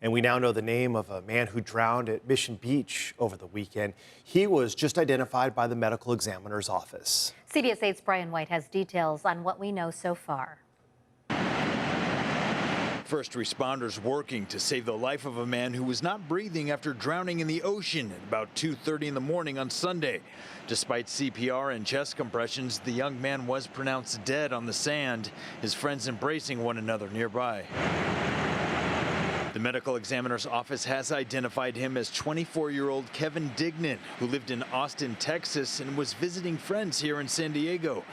And we now know the name of a man who drowned at Mission Beach over the weekend. He was just identified by the medical examiner's office. CBS 8's Brian White has details on what we know so far. First responders working to save the life of a man who was not breathing after drowning in the ocean at about 2:30 in the morning on Sunday. Despite CPR and chest compressions, the young man was pronounced dead on the sand, his friends embracing one another nearby. The medical examiner's office has identified him as 24-year-old Kevin Dignan, who lived in Austin, Texas, and was visiting friends here in San Diego.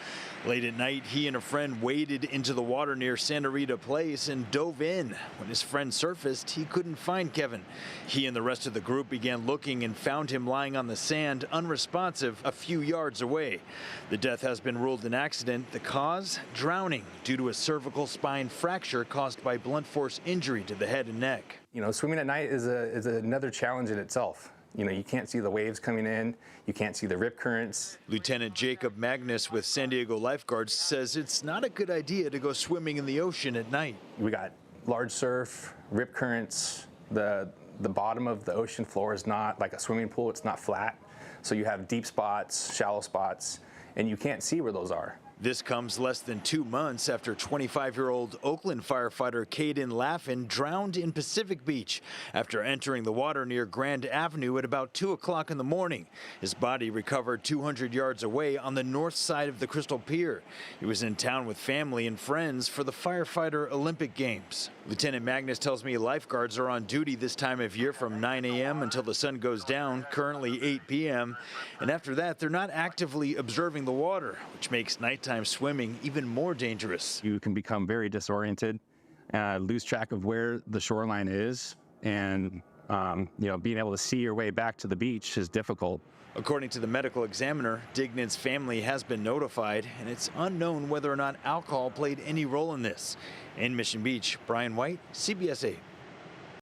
Late at night, he and a friend waded into the water near Santa Rita Place and dove in. When his friend surfaced, he couldn't find Kevin. He and the rest of the group began looking and found him lying on the sand, unresponsive, a few yards away. The death has been ruled an accident. The cause? Drowning, due to a cervical spine fracture caused by blunt force injury to the head and neck. You know, swimming at night is another challenge in itself. You know, you can't see the waves coming in, you can't see the rip currents. Lieutenant Jacob Magnus with San Diego Lifeguards says it's not a good idea to go swimming in the ocean at night. We got large surf, rip currents. The bottom of the ocean floor is not like a swimming pool, it's not flat. So you have deep spots, shallow spots, and you can't see where those are. This comes less than 2 months after 25-year-old Oakland firefighter Caden Laffin drowned in Pacific Beach after entering the water near Grand Avenue at about 2 o'clock in the morning. His body recovered 200 yards away on the north side of the Crystal Pier. He was in town with family and friends for the firefighter Olympic Games. Lieutenant Magnus tells me lifeguards are on duty this time of year from 9 a.m. until the sun goes down, currently 8 p.m. And after that, they're not actively observing the water, which makes nighttime swimming even more dangerous. You can become very disoriented, lose track of where the shoreline is, and being able to see your way back to the beach is difficult. According to the medical examiner, Dignan's family has been notified, and it's unknown whether or not alcohol played any role in this. In Mission Beach, Brian White, CBS 8.